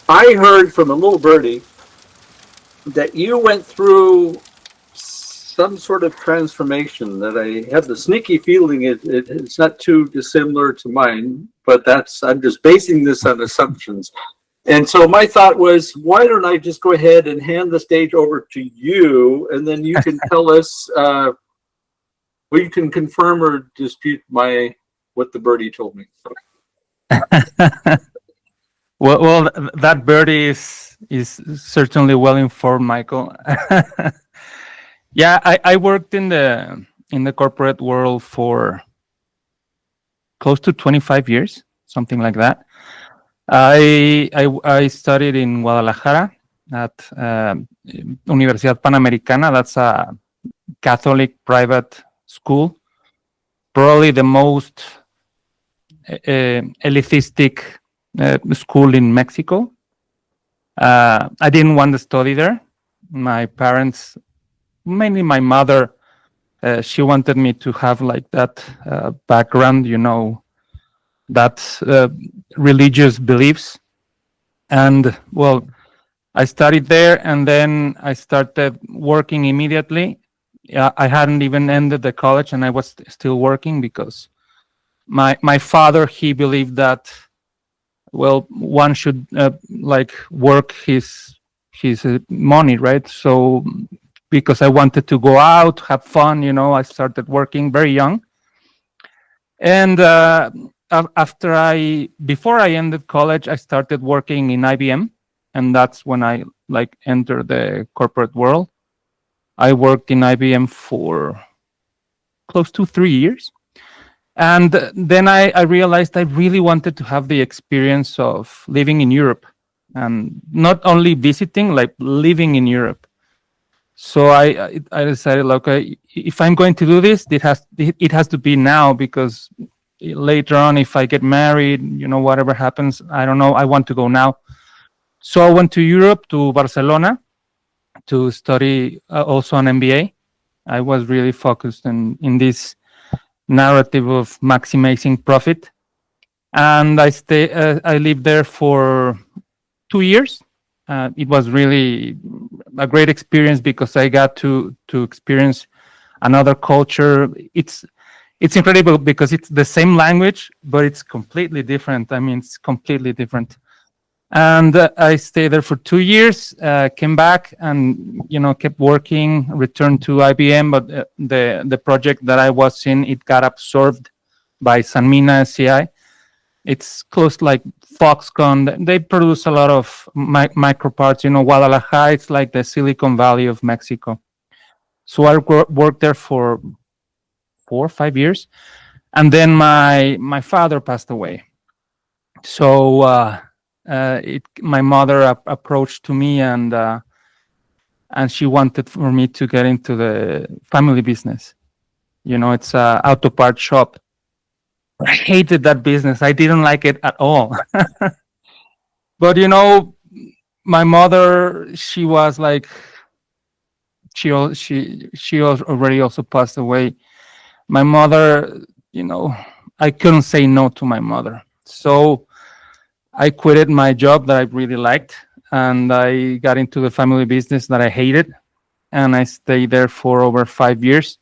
I heard from a little birdie that you went through some sort of transformation that I have the sneaky feeling it's not too dissimilar to mine, but I'm just basing this on assumptions. And so my thought was, why don't I just go ahead and hand the stage over to you, and then you can tell us, well, you can confirm or dispute what the birdie told me. So, That birdie is certainly well informed, Michael. Yeah, I worked in the corporate world for close to 25 years, something like that. I studied in Guadalajara at Universidad Panamericana. That's a Catholic private school, probably the most elitistic school in Mexico. I didn't want to study there. My parents, mainly my mother, she wanted me to have like that background, that religious beliefs. And well, I studied there, and then I started working immediately. I hadn't even ended the college, and I was still working because my father, he believed that, well, one should like work his money, right? So because I wanted to go out, have fun, I started working very young. And before I ended college, I started working in IBM, and that's when I like entered the corporate world. I worked in IBM for close to 3 years. And then I realized I really wanted to have the experience of living in Europe, and not only visiting, like living in Europe. So I decided, okay, if I'm going to do this, it has to be now, because later on, if I get married, whatever happens, I don't know, I want to go now. So I went to Europe, to Barcelona, to study also an MBA. I was really focused in this narrative of maximizing profit, and I lived there for 2 years. It was really a great experience because I got to experience another culture. It's incredible because it's the same language, but it's completely different. I mean, it's completely different. And I stayed there for 2 years, came back, and kept working, returned to IBM, but the project that I was in, it got absorbed by Sanmina SCI. It's close, like Foxconn. They produce a lot of micro parts. Guadalajara, it's like the Silicon Valley of Mexico. So I worked there for 4 or 5 years, and then my father passed away. So my mother approached to me, and she wanted for me to get into the family business. It's a auto part shop. I hated that business. I didn't like it at all. But my mother, she was like, she already also passed away. My mother, I couldn't say no to my mother. So I quitted my job that I really liked, and I got into the family business that I hated, and I stayed there for over 5 years.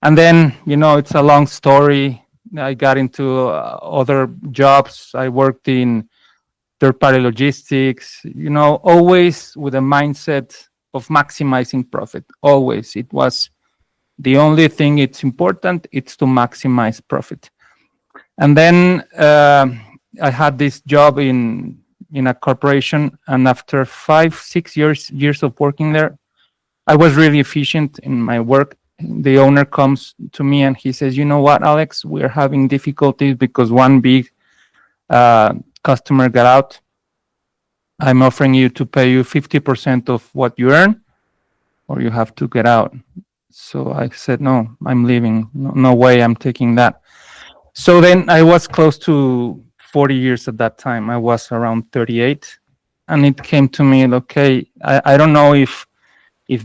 And then, it's a long story. I got into other jobs. I worked in third party logistics, always with a mindset of maximizing profit. Always. It was the only thing it's important, it's to maximize profit. And then I had this job in a corporation, and after 5 6 years of working there, I was really efficient in my work. The owner comes to me and he says, "You know what, Alex, we're having difficulties because one big customer got out. I'm offering you to pay you 50% of what you earn, or you have to get out." So I said, "No, I'm leaving. No way I'm taking that." So then I was close to 40 years at that time. I was around 38. And it came to me, okay, I don't know if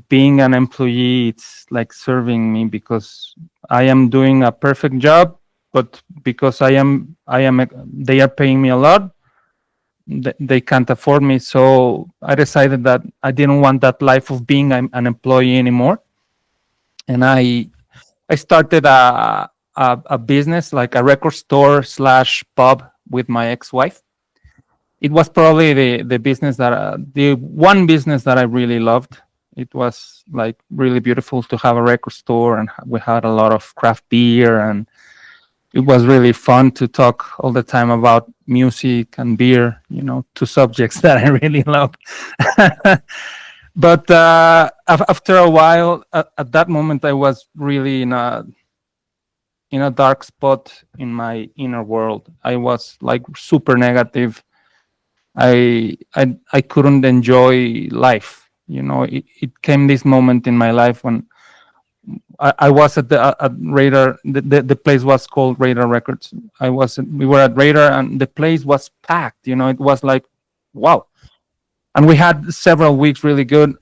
being an employee, it's like serving me, because I am doing a perfect job, but because they are paying me a lot, they can't afford me. So I decided that I didn't want that life of being an employee anymore. And I started a business, like a record store slash pub, with my ex-wife. It was probably the business that the one business that I really loved. It was like really beautiful to have a record store, and we had a lot of craft beer, and it was really fun to talk all the time about music and beer, two subjects that I really love. But after a while, at that moment, I was really in a dark spot in my inner world. I was like super negative. I couldn't enjoy life. It came this moment in my life when I was at Radar. The place was called Radar Records. We were at Radar, and the place was packed. It was like, wow. And we had several weeks really good.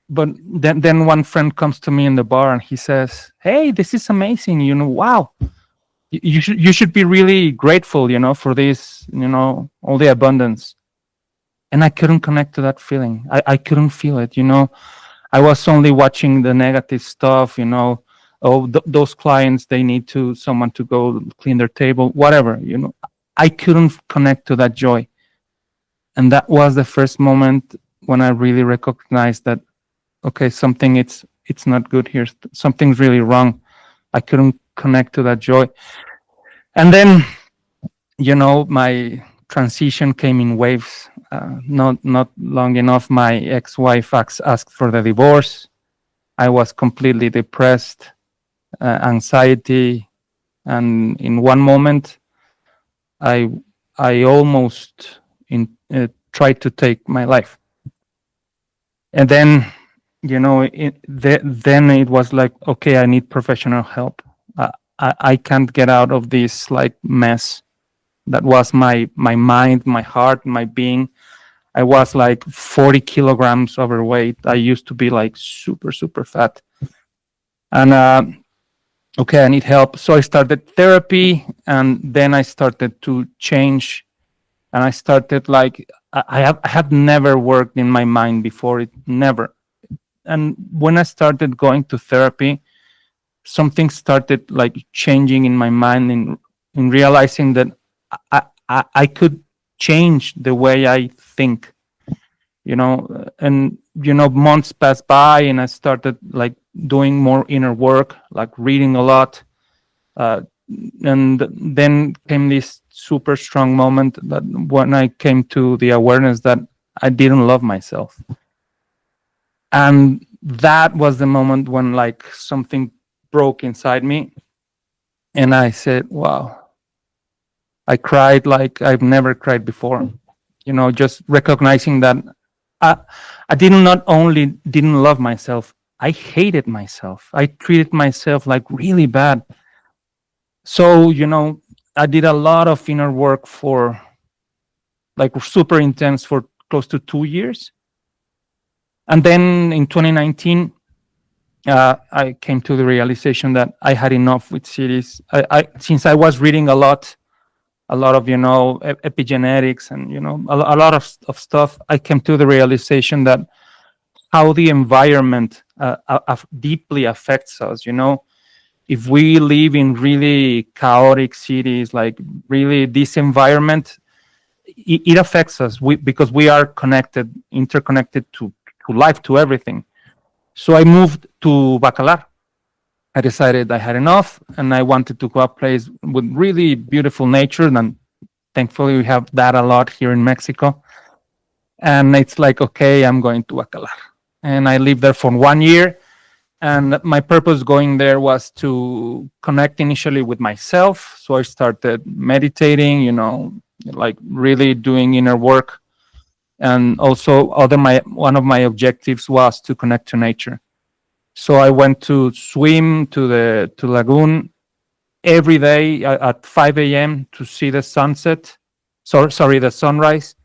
But then one friend comes to me in the bar and he says, "Hey, this is amazing. Wow. You should be really grateful, for this, all the abundance." And I couldn't connect to that feeling. I couldn't feel it. I was only watching the negative stuff. Those clients, they need someone to go clean their table, whatever. I couldn't connect to that joy. And that was the first moment when I really recognized that, okay, something it's not good here. Something's really wrong. I couldn't connect to that joy. And then, my transition came in waves. Not long enough, my ex-wife asked for the divorce. I was completely depressed, anxiety, and in one moment, I almost tried to take my life. And then, then it was like, okay, I need professional help. I can't get out of this like mess that was my mind, my heart, my being. I was like 40 kilograms overweight. I used to be like super, super fat. And okay, I need help. So I started therapy, and then I started to change. And I started like, I had never worked in my mind before, it never. And when I started going to therapy, something started like changing in my mind, in realizing that I could change the way I think, and months passed by, and I started like doing more inner work, like reading a lot, and then came this super strong moment that when I came to the awareness that I didn't love myself. And that was the moment when like something broke inside me, and I said, wow. I cried like I've never cried before. Just recognizing that I not only didn't love myself, I hated myself. I treated myself like really bad. So, I did a lot of inner work for like super intense for close to 2 years. And then in 2019, I came to the realization that I had enough with cities. Since I was reading a lot of epigenetics and a lot of stuff, I came to the realization that how the environment deeply affects us. If we live in really chaotic cities, like really this environment, it affects us because we are interconnected to life, to everything. So I moved to Bacalar. I decided I had enough, and I wanted to go a place with really beautiful nature. And thankfully, we have that a lot here in Mexico. And it's like, okay, I'm going to Bacalar. And I lived there for 1 year. And my purpose going there was to connect initially with myself. So I started meditating, like really doing inner work. And also one of my objectives was to connect to nature. So I went to swim to the lagoon every day at 5 a.m. to see the sunset. The sunrise.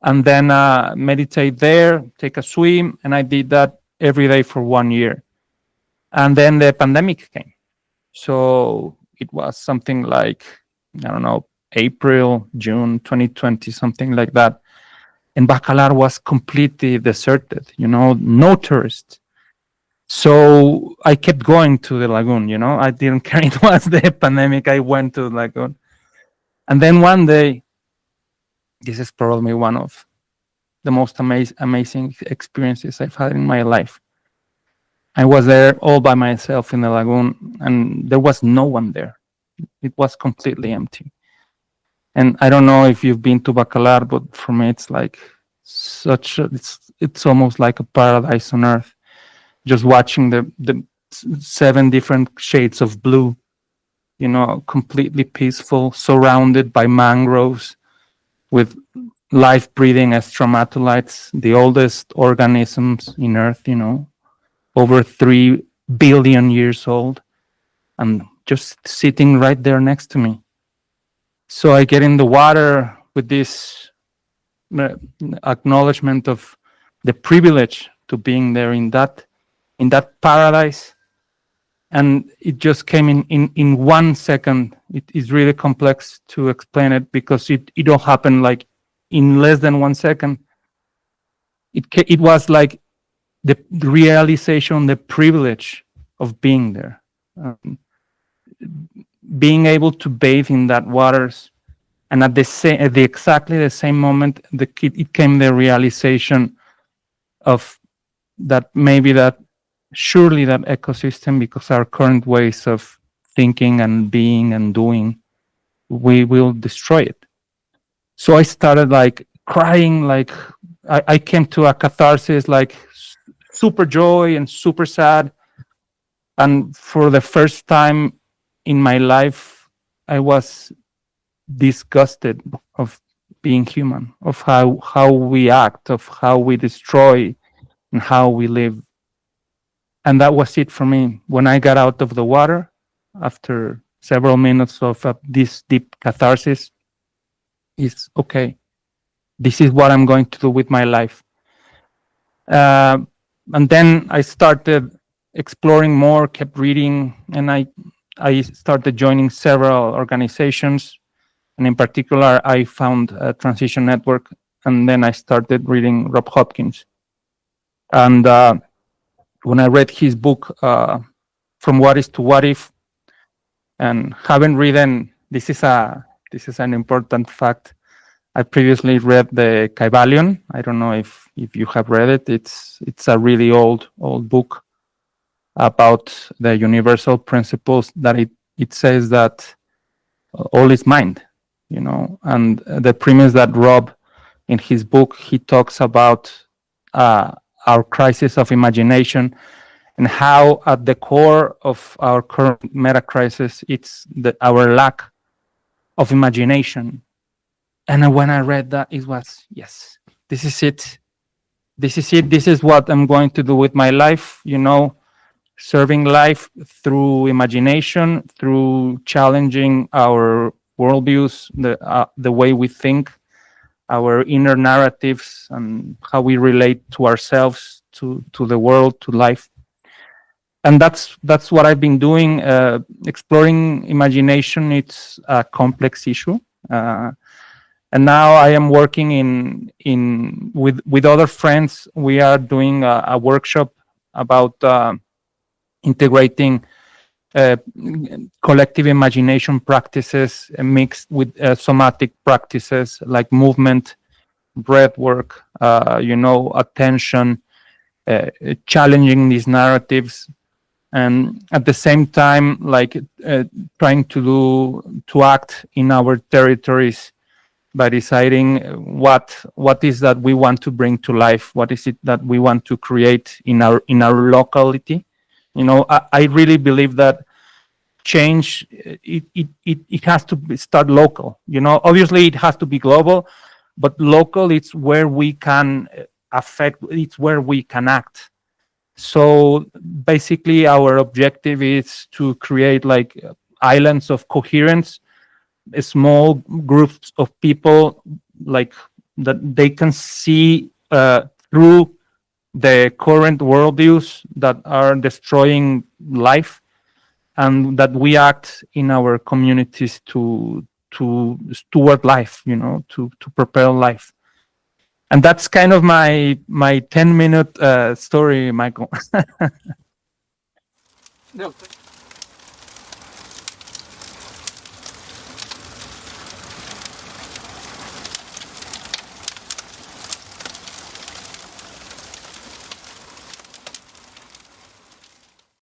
And then meditate there, take a swim. And I did that every day for 1 year. And then the pandemic came. So it was something like, I don't know, April, June 2020, something like that. and Bacalar was completely deserted, no tourists. So I kept going to the lagoon, I didn't care. It was the pandemic. I went to the lagoon. And then one day, this is probably one of the most amazing experiences I've had in my life. I was there all by myself in the lagoon, and there was no one there. It was completely empty. And I don't know if you've been to Bacalar, but for me, it's like it's almost like a paradise on earth. Just watching the 7 different shades of blue, completely peaceful, surrounded by mangroves with life-breathing stromatolites, the oldest organisms in Earth, over 3 billion years old, and just sitting right there next to me. So I get in the water with this acknowledgement of the privilege to being there in that paradise. And it just came in 1 second. It is really complex to explain it because it all happened like in less than 1 second. It was like the realization, the privilege of being there, being able to bathe in that waters, and at the exactly the same moment, it came the realization of that surely that ecosystem, because our current ways of thinking and being and doing, we will destroy it. So I started like crying, like I came to a catharsis, like super joy and super sad. And for the first time in my life, I was disgusted of being human, of how we act, of how we destroy and how we live. And that was it for me. When I got out of the water, after several minutes of this deep catharsis, is okay. This is what I'm going to do with my life. And then I started exploring more, kept reading, and I started joining several organizations. And in particular, I found a Transition Network, and then I started reading Rob Hopkins. And when I read his book, From What Is to What If, and haven't written, this is an important fact. I previously read the Kybalion. I don't know if you have read it. It's a really old book about the universal principles that it says that all is mind, and the premise that Rob, in his book, he talks about our crisis of imagination, and how at the core of our current meta crisis, it's our lack of imagination. And when I read that, it was, yes, this is it. This is it. This is what I'm going to do with my life, serving life through imagination, through challenging our worldviews, the way we think, our inner narratives, and how we relate to ourselves, to the world, to life. And that's what I've been doing. Exploring imagination, it's a complex issue. And now I am working with other friends. We are doing a workshop about integrating collective imagination practices mixed with somatic practices like movement, breath work, attention, challenging these narratives, and at the same time, like trying to act in our territories by deciding what is that we want to bring to life, what is it that we want to create in our locality. I really believe that change, it has to start local. Obviously it has to be global, but local, it's where we can affect, it's where we can act. So basically our objective is to create like islands of coherence, small groups of people, like that they can see through the current worldviews that are destroying life, and that we act in our communities to steward life, to propel life. And that's kind of my 10-minute story, Michael. No,